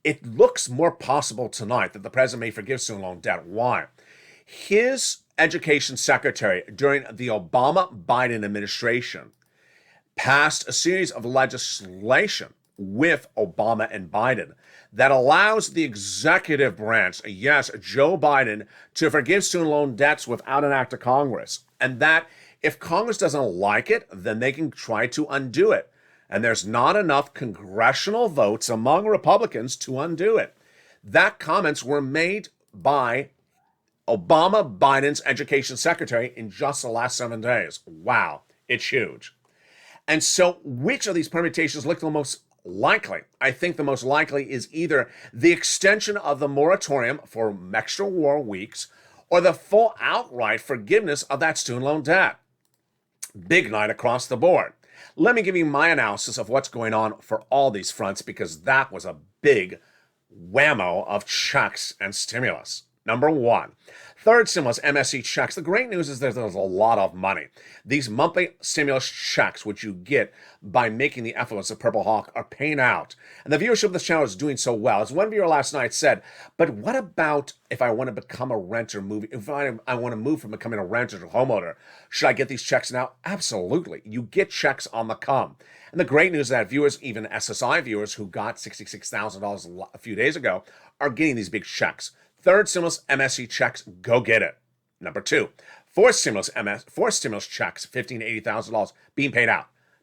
It looks more possible tonight that the president may forgive student loan debt. Why? His education secretary during the Obama-Biden administration passed a series of legislation with Obama and Biden that allows the executive branch, yes, Joe Biden, to forgive student loan debts without an act of Congress. And that if Congress doesn't like it, then they can try to undo it. And there's not enough congressional votes among Republicans to undo it. That comments were made by Obama Biden's education secretary in just the last 7 days. Wow, it's huge. And so which of these permutations look the most likely? I think the most likely is either the extension of the moratorium for extra war weeks, or the full outright forgiveness of that student loan debt. Big night across the board. Let me give you my analysis of what's going on for all these fronts, because that was a big whammo of checks and stimulus. Number one, third stimulus, MSE checks. The great news is that there's a lot of money. These monthly stimulus checks, which you get by making the affluence of Purple Hawk, are paying out. And the viewership of this channel is doing so well. As one viewer last night said, but what about if I want to become a renter, if I want to move from becoming a renter to homeowner? Should I get these checks now? Absolutely. You get checks on the come. And the great news is that viewers, even SSI viewers who got $66,000 a few days ago, are getting these big checks. Third stimulus, MSE checks, go get it. Number 2, fourth stimulus checks, $15,000 to $80,000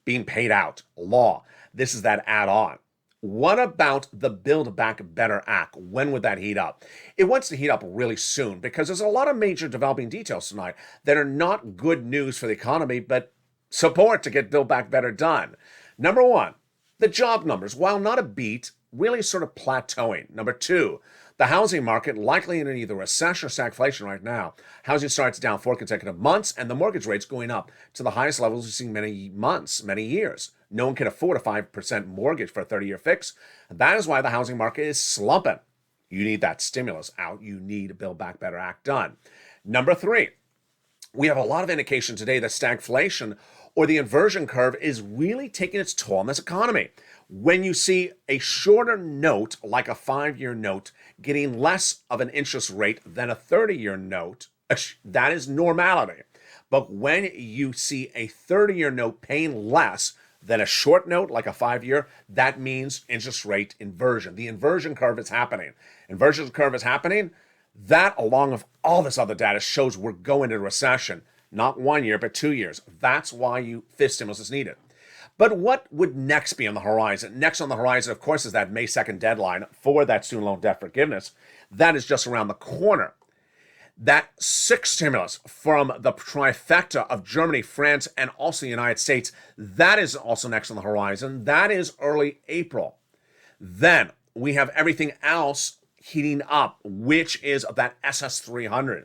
being paid out. Law. This is that add-on. What about the Build Back Better Act? When would that heat up? It wants to heat up really soon, because there's a lot of major developing details tonight that are not good news for the economy, but support to get Build Back Better done. Number 1, the job numbers, while not a beat, really sort of plateauing. Number 2, The housing market likely in either recession or stagflation right now. Housing starts down 4 consecutive months, and the mortgage rate's going up to the highest levels we've seen many months, many years. No one can afford a 5% mortgage for a 30-year fix. That is why the housing market is slumping. You need that stimulus out. You need Build Back Better Act done. Number 3, we have a lot of indication today that stagflation or the inversion curve is really taking its toll on this economy. When you see a shorter note, like a 5-year note, getting less of an interest rate than a 30-year note, that is normality. But when you see a 30-year note paying less than a short note, like a 5-year, that means interest rate inversion. The inversion curve is happening. Inversion curve is happening. That, along with all this other data, shows we're going into recession. Not 1 year, but 2 years. That's why fifth stimulus is needed. But what would next be on the horizon? Next on the horizon, of course, is that May 2nd deadline for that student loan debt forgiveness. That is just around the corner. That sixth stimulus from the trifecta of Germany, France, and also the United States, that is also next on the horizon. That is early April. Then we have everything else heating up, which is that SS300.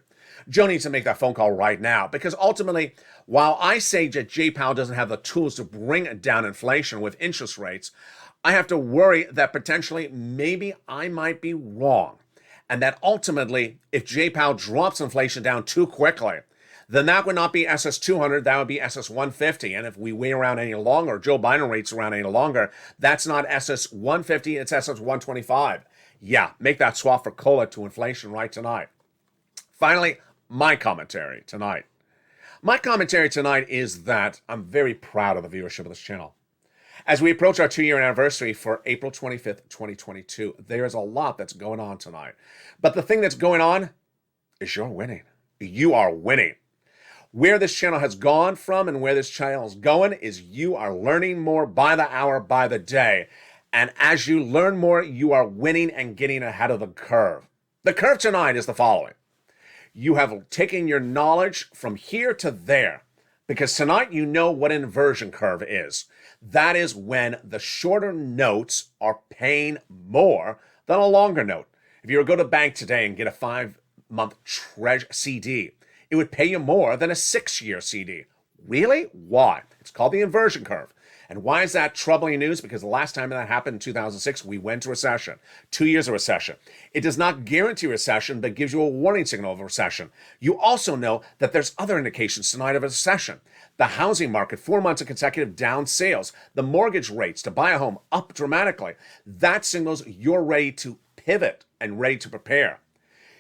Joe needs to make that phone call right now because ultimately, while I say that Jay Powell doesn't have the tools to bring down inflation with interest rates, I have to worry that potentially maybe I might be wrong. And that ultimately, if Jay Powell drops inflation down too quickly, then that would not be SS200, that would be SS150. And if we wait around any longer, Joe Biden waits around any longer, that's not SS150, it's SS125. Yeah, make that swap for COLA to inflation right tonight. Finally, my commentary tonight. My commentary tonight is that I'm very proud of the viewership of this channel. As we approach our 2-year anniversary for April 25th, 2022, there is a lot that's going on tonight. But the thing that's going on is you're winning. You are winning. Where this channel has gone from and where this channel is going is you are learning more by the hour, by the day. And as you learn more, you are winning and getting ahead of the curve. The curve tonight is the following. You have taken your knowledge from here to there because tonight you know what an inversion curve is. That is when the shorter notes are paying more than a longer note. If you were to go to the bank today and get a 5-month CD, it would pay you more than a 6-year CD. Really? Why? It's called the inversion curve. And why is that troubling news? Because the last time that happened in 2006, we went to recession. 2 years of recession. It does not guarantee recession, but gives you a warning signal of a recession. You also know that there's other indications tonight of a recession. The housing market, 4 months of consecutive down sales. The mortgage rates to buy a home up dramatically. That signals you're ready to pivot and ready to prepare.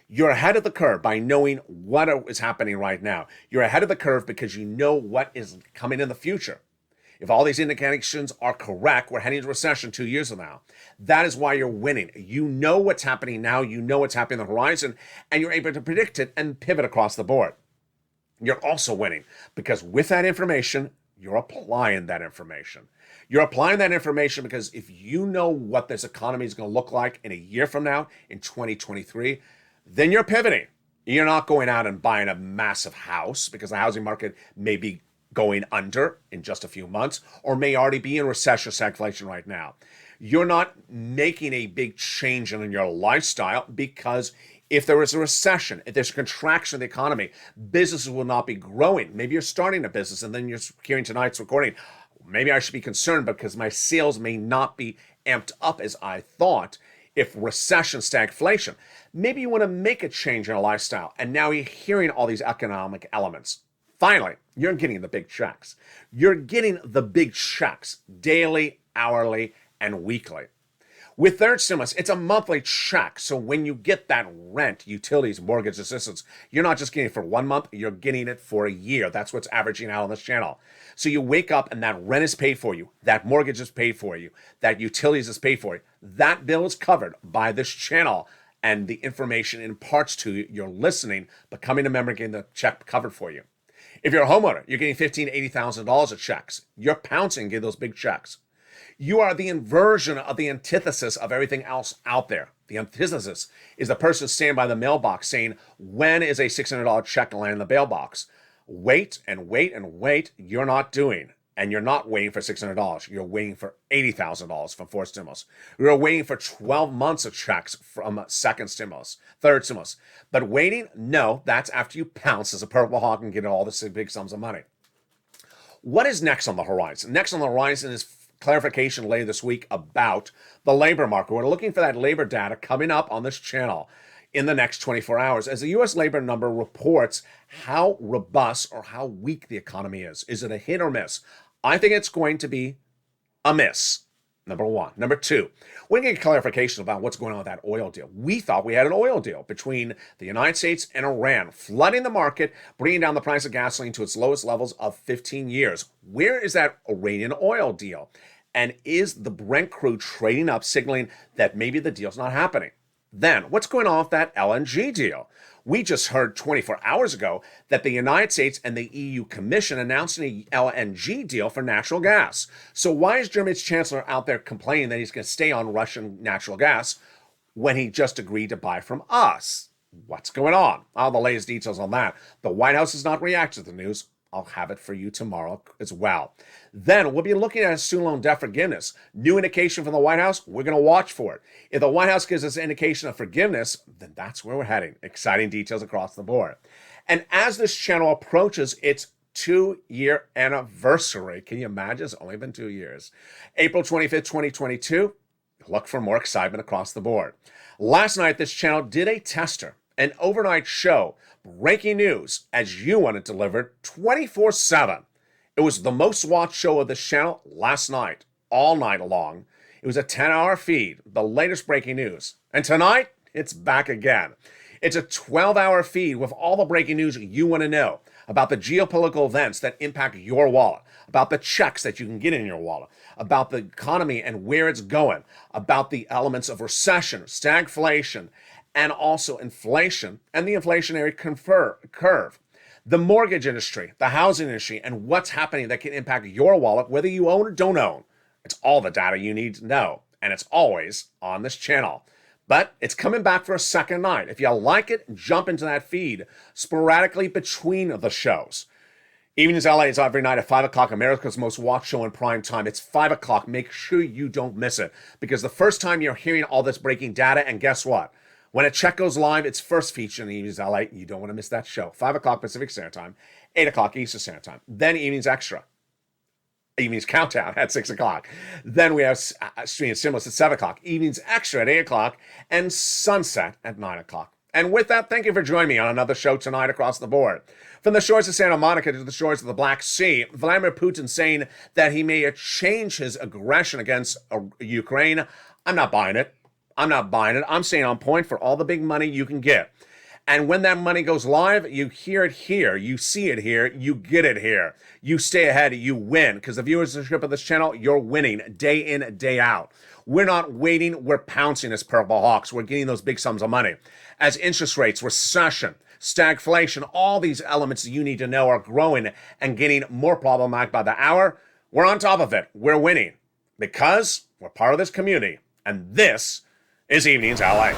You're ahead of the curve by knowing what is happening right now. You're ahead of the curve because you know what is coming in the future. If all these indications are correct, we're heading to recession 2 years from now. That is why you're winning. You know what's happening now. You know what's happening on the horizon, and you're able to predict it and pivot across the board. You're also winning because with that information, you're applying that information. You're applying that information because if you know what this economy is going to look like in a year from now, in 2023, then you're pivoting. You're not going out and buying a massive house because the housing market may be going under in just a few months or may already be in recession or stagflation right now. You're not making a big change in your lifestyle because if there is a recession, if there's a contraction of the economy, businesses will not be growing. Maybe you're starting a business and then you're hearing tonight's recording. Maybe I should be concerned because my sales may not be amped up as I thought if recession, stagflation. Maybe you want to make a change in your lifestyle and now you're hearing all these economic elements. Finally, you're getting the big checks. You're getting the big checks daily, hourly, and weekly. With third stimulus, it's a monthly check. So when you get that rent, utilities, mortgage assistance, you're not just getting it for 1 month, you're getting it for a year. That's what's averaging out on this channel. So you wake up and that rent is paid for you. That mortgage is paid for you. That utilities is paid for you. That bill is covered by this channel. And the information imparts to you, you're listening, becoming a member, getting the check covered for you. If you're a homeowner, you're getting $15,000, $80,000 of checks. You're pouncing, get those big checks. You are the inversion of the antithesis of everything else out there. The antithesis is the person standing by the mailbox saying, when is a $600 check land in the mailbox? Wait and wait and wait. You're not doing. And you're not waiting for $600. You're waiting for $80,000 from fourth stimulus. You're waiting for 12 months of checks from second stimulus, third stimulus. But waiting, no, that's after you pounce as a purple hawk and get all the big sums of money. What is next on the horizon? Next on the horizon is clarification later this week about the labor market. We're looking for that labor data coming up on this channel in the next 24 hours as the U.S. labor number reports how robust or how weak the economy is. Is it a hit or miss? I think it's going to be a miss, number one. Number two, we're going to get clarification about what's going on with that oil deal. We thought we had an oil deal between the United States and Iran, flooding the market, bringing down the price of gasoline to its lowest levels of 15 years. Where is that Iranian oil deal? And is the Brent crude trading up, signaling that maybe the deal's not happening? Then, what's going on with that LNG deal? We just heard 24 hours ago that the United States and the EU Commission announced an LNG deal for natural gas. So why is Germany's chancellor out there complaining that he's going to stay on Russian natural gas when he just agreed to buy from us? What's going on? All the latest details on that. The White House has not reacted to the news. I'll have it for you tomorrow as well. Then we'll be looking at student loan debt forgiveness. New indication from the White House, we're going to watch for it. If the White House gives us an indication of forgiveness, then that's where we're heading. Exciting details across the board. And as this channel approaches its 2-year anniversary, can you imagine? It's only been 2 years. April 25th, 2022, look for more excitement across the board. Last night, this channel did a tester, an overnight show, breaking news as you want it delivered 24/7. It was the most watched show of this channel last night, all night long. It was a 10-hour feed, the latest breaking news. And tonight, it's back again. It's a 12-hour feed with all the breaking news you want to know about the geopolitical events that impact your wallet, about the checks that you can get in your wallet, about the economy and where it's going, about the elements of recession, stagflation, and also inflation and the inflationary curve, the mortgage industry, the housing industry, and what's happening that can impact your wallet, whether you own or don't own. It's all the data you need to know, and it's always on this channel. But it's coming back for a second night. If you like it, jump into that feed sporadically between the shows. Evenings LA is every night at 5 o'clock, America's most watched show in prime time. It's 5 o'clock. Make sure you don't miss it, because the first time you're hearing all this breaking data, and guess what? When a check goes live, it's first featured in Evenings LA. You don't want to miss that show. 5 o'clock Pacific Standard Time, 8 o'clock Eastern Standard Time. Then Evenings Extra. Evenings Countdown at 6 o'clock. Then we have Streaming Stimulus at 7 o'clock. Evenings Extra at 8 o'clock. And Sunset at 9 o'clock. And with that, thank you for joining me on another show tonight across the board. From the shores of Santa Monica to the shores of the Black Sea, Vladimir Putin saying that he may change his aggression against Ukraine. I'm not buying it. I'm staying on point for all the big money you can get. And when that money goes live, you hear it here, you see it here, you get it here. You stay ahead, you win, because the viewership of this channel, you're winning day in, day out. We're not waiting, we're pouncing as Purple Hawks. We're getting those big sums of money. As interest rates, recession, stagflation, all these elements that you need to know are growing and getting more problematic by the hour, we're on top of it. We're winning because we're part of this community. And this is Evenings LA.